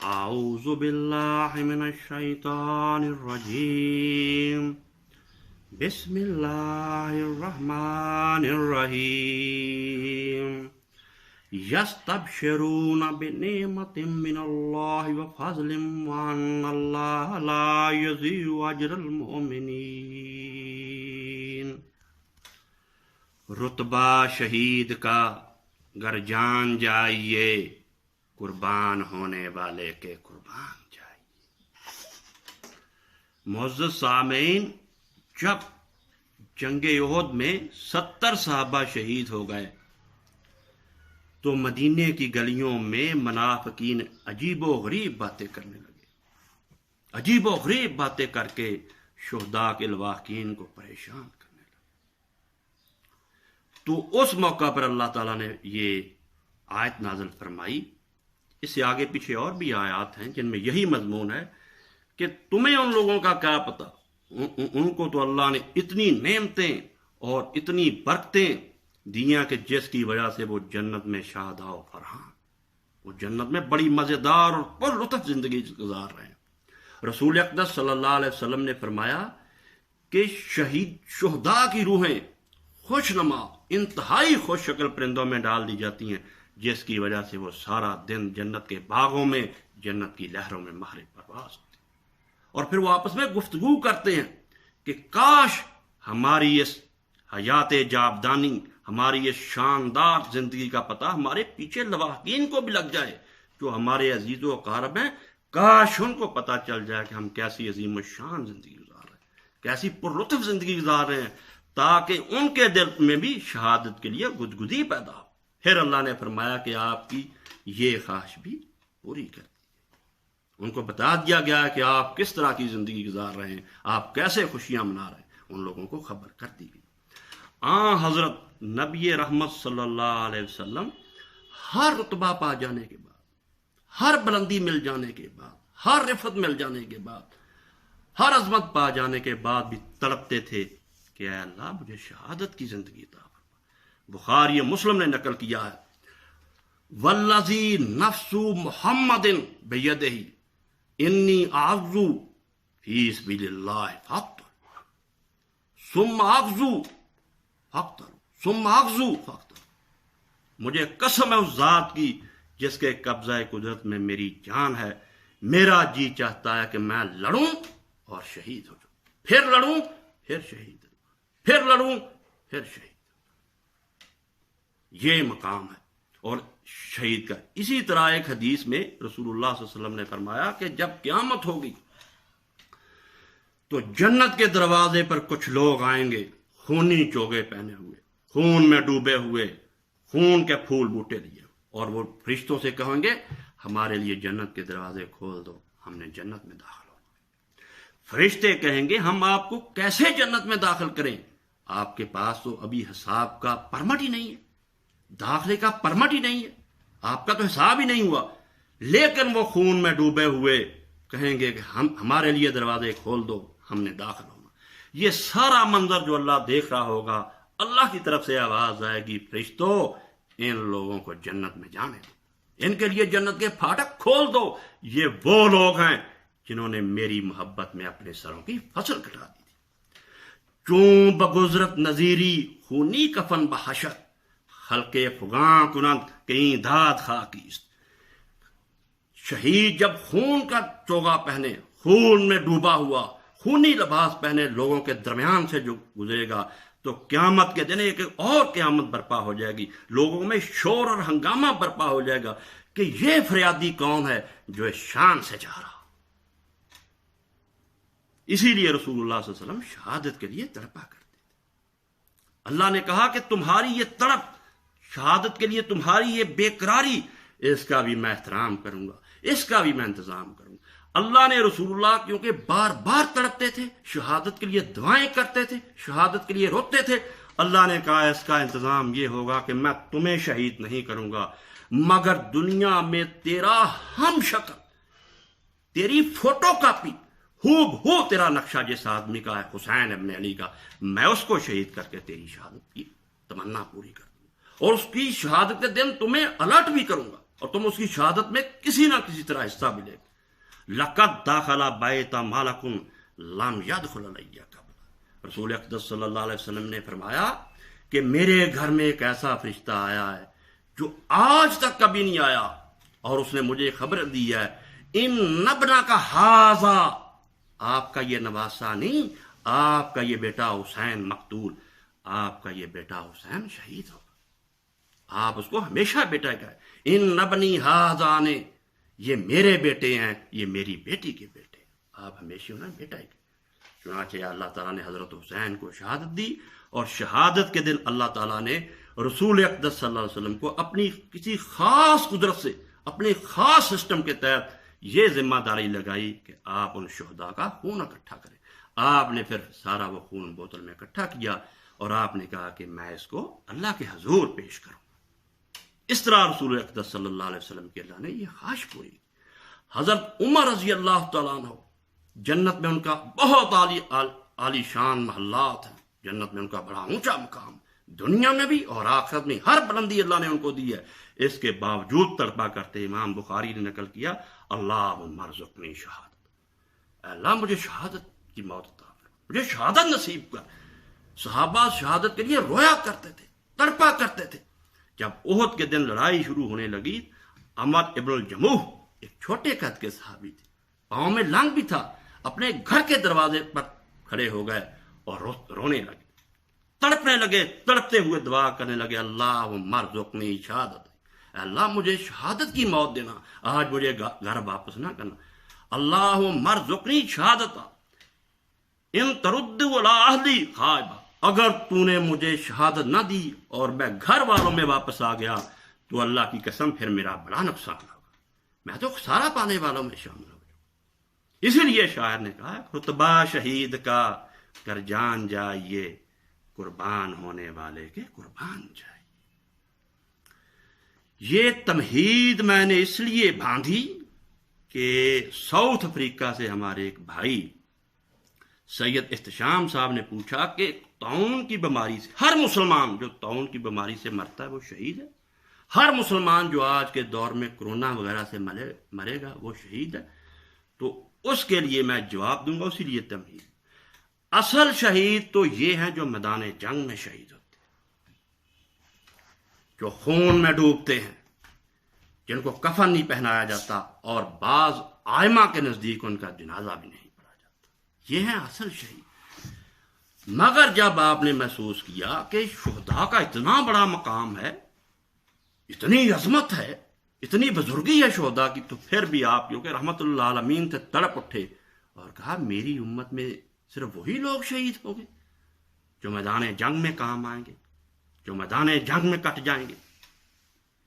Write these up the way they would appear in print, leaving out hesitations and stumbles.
اعوذ باللہ من الشیطان الرجیم بسم اللہ الرحمن الرحیم یستبشرون بنعمت من اللہ وفضل وان اللہ لا یضیع اجر المؤمنین۔ رتبہ شہید کا گر جان جائیے، قربان ہونے والے کے قربان جائیے۔ معزز سامعین، جب جنگ احد میں 70 صحابہ شہید ہو گئے تو مدینے کی گلیوں میں منافقین عجیب و غریب باتیں کرنے لگے، عجیب و غریب باتیں کر کے شہداء کے لواحقین کو پریشان کرنے لگے۔ تو اس موقع پر اللہ تعالیٰ نے یہ آیت نازل فرمائی۔ اس سے آگے پیچھے اور بھی آیات ہیں جن میں یہی مضمون ہے کہ تمہیں ان لوگوں کا کیا پتہ، ان کو تو اللہ نے اتنی نعمتیں اور اتنی برکتیں دیاں کہ جس کی وجہ سے وہ جنت میں شاداب و فرحان، وہ جنت میں بڑی مزیدار اور پر لطف زندگی گزار رہے ہیں۔ رسول اقدس صلی اللہ علیہ وسلم نے فرمایا کہ شہداء کی روحیں خوش نما انتہائی خوش شکل پرندوں میں ڈال دی جاتی ہیں، جس کی وجہ سے وہ سارا دن جنت کے باغوں میں، جنت کی لہروں میں ماہر پرواز ہوتے ہیں، اور پھر وہ آپس میں گفتگو کرتے ہیں کہ کاش ہماری اس حیات جاودانی، ہماری اس شاندار زندگی کا پتہ ہمارے پیچھے لواحقین کو بھی لگ جائے جو ہمارے عزیز و اقارب ہیں، کاش ان کو پتہ چل جائے کہ ہم کیسی عظیم الشان زندگی گزار رہے ہیں، کیسی پر لطف زندگی گزار رہے ہیں، تاکہ ان کے دل میں بھی شہادت کے لیے گدگدی پیدا ہو۔ پھر اللہ نے فرمایا کہ آپ کی یہ خواہش بھی پوری کر دی۔ ان کو بتا دیا گیا کہ آپ کس طرح کی زندگی گزار رہے ہیں، آپ کیسے خوشیاں منا رہے ہیں، ان لوگوں کو خبر کر دی گئی۔ حضرت نبی رحمت صلی اللہ علیہ وسلم ہر رتبہ پا جانے کے بعد، ہر بلندی مل جانے کے بعد، ہر رفعت مل جانے کے بعد، ہر عظمت پا جانے کے بعد بھی تڑپتے تھے کہ اے اللہ مجھے شہادت کی زندگی عطا فرما۔ بخاری مسلم نے نقل کیا ہے، والذی نفس محمد بیدہ انی اعوذ فی سبیل اللہ فاقتل ثم اغزو فاقتل ثم اغزو فاقتل۔ مجھے قسم ہے اس ذات کی جس کے قبضہ قدرت میں میری جان ہے، میرا جی چاہتا ہے کہ میں لڑوں اور شہید ہو جاؤں، پھر لڑوں پھر شہید ہوں، پھر لڑوں پھر شہید۔ یہ مقام ہے اور شہید کا۔ اسی طرح ایک حدیث میں رسول اللہ صلی اللہ علیہ وسلم نے فرمایا کہ جب قیامت ہوگی تو جنت کے دروازے پر کچھ لوگ آئیں گے خونی چوگے پہنے ہوئے، خون میں ڈوبے ہوئے، خون کے پھول بوٹے لیے، اور وہ فرشتوں سے کہیں گے ہمارے لیے جنت کے دروازے کھول دو، ہم نے جنت میں داخل ہونا۔ فرشتے کہیں گے ہم آپ کو کیسے جنت میں داخل کریں، آپ کے پاس تو ابھی حساب کا پرمٹ ہی نہیں ہے، داخلے کا پرمٹ ہی نہیں ہے، آپ کا تو حساب ہی نہیں ہوا، لیکن وہ خون میں ڈوبے ہوئے کہیں گے کہ ہمارے لیے دروازے کھول دو، ہم نے داخل ہونا۔ یہ سارا منظر جو اللہ دیکھ رہا ہوگا، اللہ کی طرف سے آواز آئے گی فرشتوں ان لوگوں کو جنت میں جانے دو، ان کے لیے جنت کے پھاٹک کھول دو، یہ وہ لوگ ہیں جنہوں نے میری محبت میں اپنے سروں کی فصل کٹا دی تھی۔ چون بگزرت نذیری خونی کفن بحشر خلق فغاں کنند کہیں داد خاکیست۔ شہید جب خون کا چوگا پہنے، خون میں ڈوبا ہوا، خونی لباس پہنے لوگوں کے درمیان سے جو گزرے گا تو قیامت کے دن ایک اور قیامت برپا ہو جائے گی، لوگوں میں شور اور ہنگامہ برپا ہو جائے گا کہ یہ فریادی کون ہے جو اس شان سے جا رہا۔ اسی لیے رسول اللہ صلی اللہ علیہ وسلم شہادت کے لیے تڑپا کرتے تھے۔ اللہ نے کہا کہ تمہاری یہ تڑپ، شہادت کے لیے تمہاری یہ بے قراری، اس کا بھی میں احترام کروں گا، اس کا بھی میں انتظام کروں گا۔ اللہ نے رسول اللہ کیونکہ بار بار تڑپتے تھے، شہادت کے لیے دعائیں کرتے تھے، شہادت کے لیے روتے تھے، اللہ نے کہا اس کا انتظام یہ ہوگا کہ میں تمہیں شہید نہیں کروں گا مگر دنیا میں تیرا ہم شکل، تیری فوٹو کاپی، ہو تیرا نقشہ جس آدمی کا ہے حسین ابن علی کا، میں اس کو شہید کر کے تیری شہادت کی تمنا پوری کر دوں، اور اس کی شہادت کے دن تمہیں الرٹ بھی کروں گا اور تم اس کی شہادت میں کسی نہ کسی طرح حصہ ملے گا. لقد داخل بیت مالک لم يدخل علیہ قبل. رسول اقدس صلی اللہ علیہ وسلم نے فرمایا کہ میرے گھر میں ایک ایسا فرشتہ آیا ہے جو آج تک کبھی نہیں آیا، اور اس نے مجھے خبر دی ہے ان نبنا کا ہاذا، آپ کا یہ نواسہ نہیں، آپ کا یہ بیٹا حسین مقتول، آپ کا یہ بیٹا حسین شہید ہوگا. آپ اس کو ہمیشہ بیٹا کہے. ان نبنی ہاذان، یہ میرے بیٹے ہیں، یہ میری بیٹی کے بیٹے ہیں، آپ ہمیشہ انہیں بیٹا ہی کہے. چنانچہ اللہ تعالیٰ نے حضرت حسین کو شہادت دی، اور شہادت کے دن اللہ تعالیٰ نے رسول اقدس صلی اللہ علیہ وسلم کو اپنی کسی خاص قدرت سے، اپنے خاص سسٹم کے تحت یہ ذمہ داری لگائی کہ آپ ان شہداء کا خون اکٹھا کریں. آپ نے پھر سارا وہ خون بوتل میں اکٹھا کیا، اور آپ نے کہا کہ میں اس کو اللہ کے حضور پیش کروں. اس طرح رسول اقدس صلی اللہ علیہ وسلم کے اللہ نے یہ خواہش پوری. حضرت عمر رضی اللہ تعالیٰ عنہ، جنت میں ان کا بہت عالی شان محلات ہیں، جنت میں ان کا بڑا اونچا مقام، دنیا میں بھی اور آخرت میں ہر بلندی اللہ نے ان کو دی ہے. اس کے باوجود تڑپا کرتے امام بخاری نے نقل کیا اللہم ارزقنی شہادت، اللہ مجھے شہادت کی موت عطا کر، مجھے شہادت نصیب کر. صحابہ شہادت کے لیے رویا کرتے تھے، تڑپا کرتے تھے. جب احد کے دن لڑائی شروع ہونے لگی، عمر ابن الجموح ایک چھوٹے قد کے صحابی تھے، پاؤں میں لنگ بھی تھا، اپنے گھر کے دروازے پر کھڑے ہو گئے اور رونے لگے، تڑپنے لگے، تڑپتے ہوئے دعا کرنے لگے اللہم ارزقنی شہادت، اللہ مجھے شہادت کی موت دینا، آج مجھے گھر واپس نہ کرنا. اللہم ارزقنی شہادت ان ترد ولا اہلی خائبہ، اگر تو نے مجھے شہادت نہ دی اور میں گھر والوں میں واپس آ گیا تو اللہ کی قسم پھر میرا بڑا نقصان ہوگا، میں تو خسارہ پانے والوں میں شامل ہو جاؤں. اسی لیے شاعر نے کہا رتبہ شہید کا کر جان جائیے، قربان ہونے والے کے قربان جائیے. یہ تمہید میں نے اس لیے باندھی کہ ساؤتھ افریقہ سے ہمارے ایک بھائی سید احتشام صاحب نے پوچھا کہ طاعون کی بیماری سے ہر مسلمان جو طاعون کی بیماری سے مرتا ہے وہ شہید ہے، ہر مسلمان جو آج کے دور میں کرونا وغیرہ سے مرے گا وہ شہید ہے. تو اس کے لیے میں جواب دوں گا، اسی لیے تمہید. اصل شہید تو یہ ہیں جو میدان جنگ میں شہید ہوتے ہیں، جو خون میں ڈوبتے ہیں، جن کو کفن نہیں پہنایا جاتا، اور بعض آئمہ کے نزدیک ان کا جنازہ بھی نہیں پڑھا جاتا. یہ ہے اصل شہید. مگر جب آپ نے محسوس کیا کہ شہداء کا اتنا بڑا مقام ہے، اتنی عظمت ہے، اتنی بزرگی ہے شہداء کی، تو پھر بھی آپ کیونکہ رحمت اللہ عالمین سے تڑپ اٹھے اور کہا میری امت میں صرف وہی لوگ شہید ہوں گے جو میدان جنگ میں کام آئیں گے، جو میدان جنگ میں کٹ جائیں گے،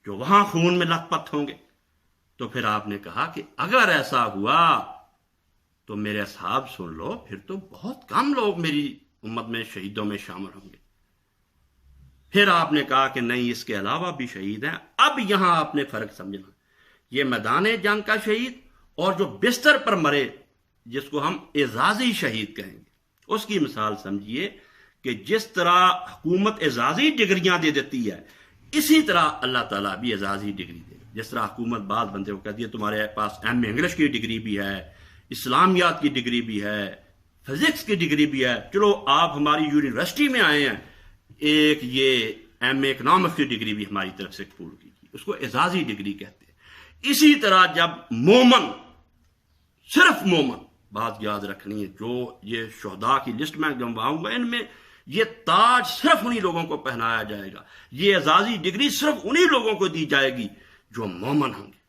جو وہاں خون میں لت پت ہوں گے. تو پھر آپ نے کہا کہ اگر ایسا ہوا تو میرے اصحاب سن لو، پھر تو بہت کم لوگ میری امت میں شہیدوں میں شامل ہوں گے. پھر آپ نے کہا کہ نہیں، اس کے علاوہ بھی شہید ہیں. اب یہاں آپ نے فرق سمجھنا، یہ میدان جنگ کا شہید اور جو بستر پر مرے جس کو ہم اعزازی شہید کہیں گے، اس کی مثال سمجھیے کہ جس طرح حکومت اعزازی ڈگریاں دے دیتی ہے، اسی طرح اللہ تعالیٰ بھی اعزازی ڈگری دے. جس طرح حکومت بعض بندے کو کہتی ہے تمہارے پاس ایم انگلش کی ڈگری بھی ہے، اسلامیات کی ڈگری بھی ہے، فزکس کی ڈگری بھی ہے، چلو آپ ہماری یونیورسٹی میں آئے ہیں، ایک یہ ایم اے اکنامکس کی ڈگری بھی ہماری طرف سے قبول کیجیے. اس کو اعزازی ڈگری کہتے ہیں. اسی طرح جب مومن، صرف مومن، بات یاد رکھنی ہے، جو یہ شہداء کی لسٹ میں گنواؤں گا ان میں یہ تاج صرف انہی لوگوں کو پہنایا جائے گا، یہ اعزازی ڈگری صرف انہی لوگوں کو دی جائے گی جو مومن ہوں گے.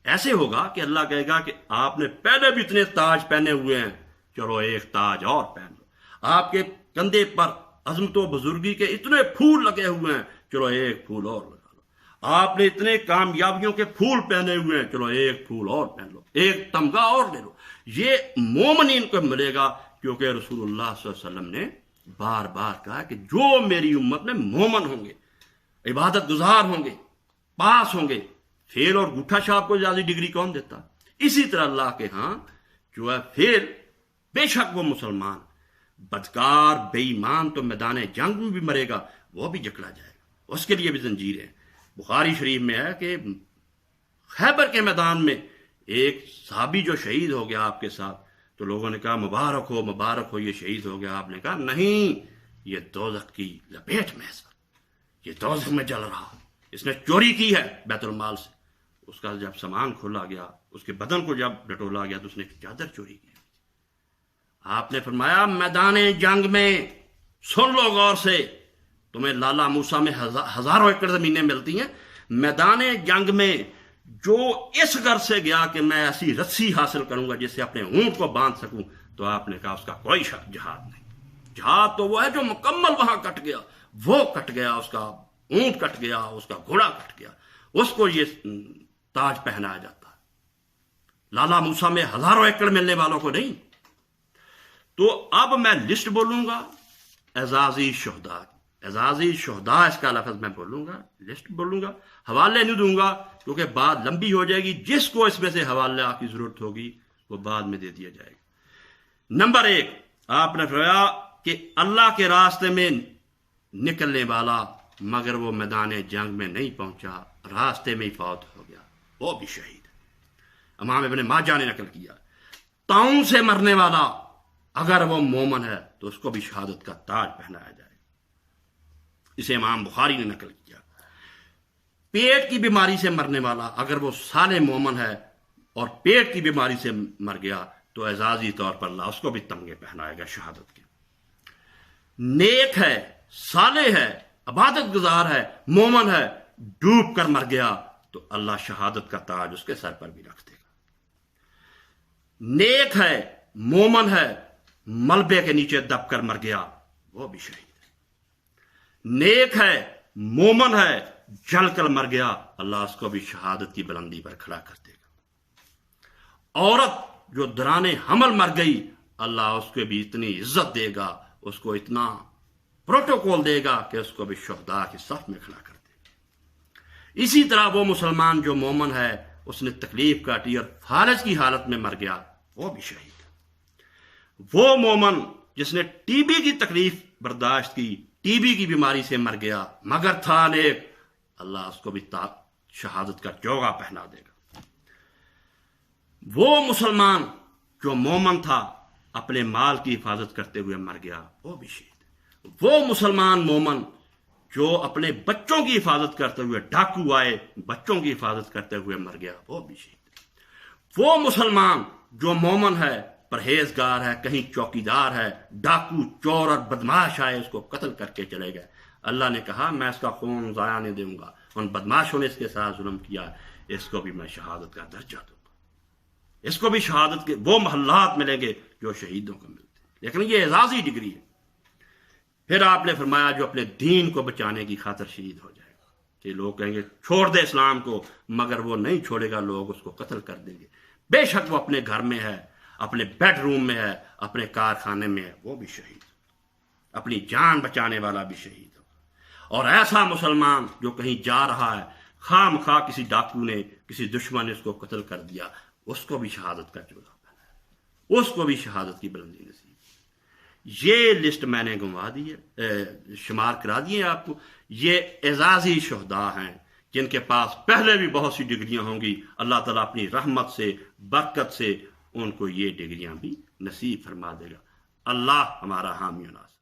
ایسے ہوگا کہ اللہ کہے گا کہ آپ نے پہلے بھی اتنے تاج پہنے ہوئے ہیں، چلو ایک تاج اور پہن لو. آپ کے کندھے پر عظمت و بزرگی کے اتنے پھول لگے ہوئے ہیں، چلو ایک پھول اور لگا لو. آپ نے اتنے کامیابیوں کے پھول پہنے ہوئے ہیں، چلو ایک پھول اور پہن لو، ایک تمغہ اور لے لو. یہ مومنین کو ملے گا، کیونکہ رسول اللہ صلی اللہ علیہ وسلم نے بار بار کہا کہ جو میری امت میں مومن ہوں گے، عبادت گزار ہوں گے، پاس ہوں گے. فیل اور گٹھا شاپ کو زیادہ ڈگری کون دیتا؟ اسی طرح اللہ کے ہاں جو ہے فیل، بے شک وہ مسلمان، بدکار بے ایمان تو میدان جنگ میں بھی مرے گا، وہ بھی جکڑا جائے گا، اس کے لیے بھی زنجیریں. بخاری شریف میں ہے کہ خیبر کے میدان میں ایک صحابی جو شہید ہو گیا آپ کے ساتھ، تو لوگوں نے کہا مبارک ہو یہ شہید ہو گیا. آپ نے کہا نہیں، یہ دوزخ کی لپیٹ میں ہے سر، یہ دوزخ میں جل رہا، اس نے چوری کی ہے بیت المال سے. اس کا جب سامان کھولا گیا، اس کے بدن کو جب ڈٹولا گیا تو اس نے ایک چادر چوری کی. آپ نے فرمایا میدان جنگ میں سن لو غور سے، تمہیں لالا موسیٰ میں ہزاروں ایکڑ زمینیں ملتی ہیں، میدان جنگ میں جو اس غرض سے گیا کہ میں ایسی رسی حاصل کروں گا جس سے اپنے اونٹ کو باندھ سکوں، تو آپ نے کہا اس کا کوئی جہاد نہیں. جہاد تو وہ ہے جو مکمل وہاں کٹ گیا، وہ کٹ گیا، اس کا اونٹ کٹ گیا، اس کا گھوڑا کٹ گیا، اس کو یہ تاج پہنایا جاتا ہے. لالا موسیٰ میں ہزاروں ایکڑ ملنے والوں کو نہیں. تو اب میں لسٹ بولوں گا اعزازی شہداء کی. اعزازی شہداء اس کا لفظ میں بولوں گا، لسٹ بولوں گا، حوالے نہیں دوں گا کیونکہ بات لمبی ہو جائے گی. جس کو اس میں سے حوالے کی ضرورت ہوگی وہ بعد میں دے دیا جائے گا. نمبر 1، آپ نے فرمایا کہ اللہ کے راستے میں نکلنے والا مگر وہ میدان جنگ میں نہیں پہنچا، راستے میں ہی فوت ہو گیا، وہ بھی شہید ہے. امام ابن ماجہ نے نقل کیا. طاعون سے مرنے والا اگر وہ مومن ہے تو اس کو بھی شہادت کا تاج پہنایا جائے. اسے امام بخاری نے نقل کیا. پیٹ کی بیماری سے مرنے والا اگر وہ صالح مومن ہے اور پیٹ کی بیماری سے مر گیا تو اعزازی طور پر اللہ اس کو بھی تمغے پہنائے گا شہادت کے. نیک ہے، صالح ہے، عبادت گزار ہے، مومن ہے، ڈوب کر مر گیا تو اللہ شہادت کا تاج اس کے سر پر بھی رکھ دے گا. نیک ہے، مومن ہے، ملبے کے نیچے دب کر مر گیا وہ بھی شہید ہے. نیک ہے، مومن ہے، جل کر مر گیا اللہ اس کو بھی شہادت کی بلندی پر کھڑا کر دے گا. عورت جو دوران حمل مر گئی اللہ اس کو بھی اتنی عزت دے گا، اس کو اتنا پروٹوکول دے گا کہ اس کو بھی شہداء کی صف میں کھڑا کر دے گا. اسی طرح وہ مسلمان جو مومن ہے اس نے تکلیف کاٹی اور فالج کی حالت میں مر گیا وہ بھی شہید. وہ مومن جس نے ٹی بی کی تکلیف برداشت کی، ٹی بی کی بیماری سے مر گیا مگر تھا نیک، اللہ اس کو بھی شہادت کا چوغا پہنا دے گا. وہ مسلمان جو مومن تھا اپنے مال کی حفاظت کرتے ہوئے مر گیا وہ بھی شہید. وہ مسلمان مومن جو اپنے بچوں کی حفاظت کرتے ہوئے ڈاکو آئے بچوں کی حفاظت کرتے ہوئے مر گیا وہ بھی شہید. وہ مسلمان جو مومن ہے، پرہیزگار ہے، کہیں چوکیدار ہے، ڈاکو چور اور بدماش آئے اس کو قتل کر کے چلے گئے، اللہ نے کہا میں اس کا خون ضائع نہیں دوں گا، ان بدماشوں نے اس کے ساتھ ظلم کیا، اس کو بھی میں شہادت کا درجہ دوں گا. اس کو بھی شہادت کے وہ محلات ملیں گے جو شہیدوں کو ملتے ہیں، لیکن یہ اعزازی ڈگری ہے. پھر آپ نے فرمایا جو اپنے دین کو بچانے کی خاطر شہید ہو جائے گا، کہ لوگ کہیں گے چھوڑ دے اسلام کو، مگر وہ نہیں چھوڑے گا، لوگ اس کو قتل کر دیں گے. بے شک وہ اپنے گھر میں ہے، اپنے بیڈ روم میں ہے، اپنے کارخانے میں ہے، وہ بھی شہید. اپنی جان بچانے والا بھی شہید ہو. اور ایسا مسلمان جو کہیں جا رہا ہے خواہ مخواہ کسی ڈاکو نے کسی دشمن نے اس کو قتل کر دیا اس کو بھی شہادت کا چوغا پہنا، اس کو بھی شہادت کی بلندی نصیب. یہ لسٹ میں نے گنوا دی ہے، شمار کرا دیے آپ کو. یہ اعزازی شہداء ہیں جن کے پاس پہلے بھی بہت سی ڈگریاں ہوں گی، اللہ تعالیٰ اپنی رحمت سے برکت سے ان کو یہ ڈگریاں بھی نصیب فرما دے گا. اللہ ہمارا حامی و ناصر.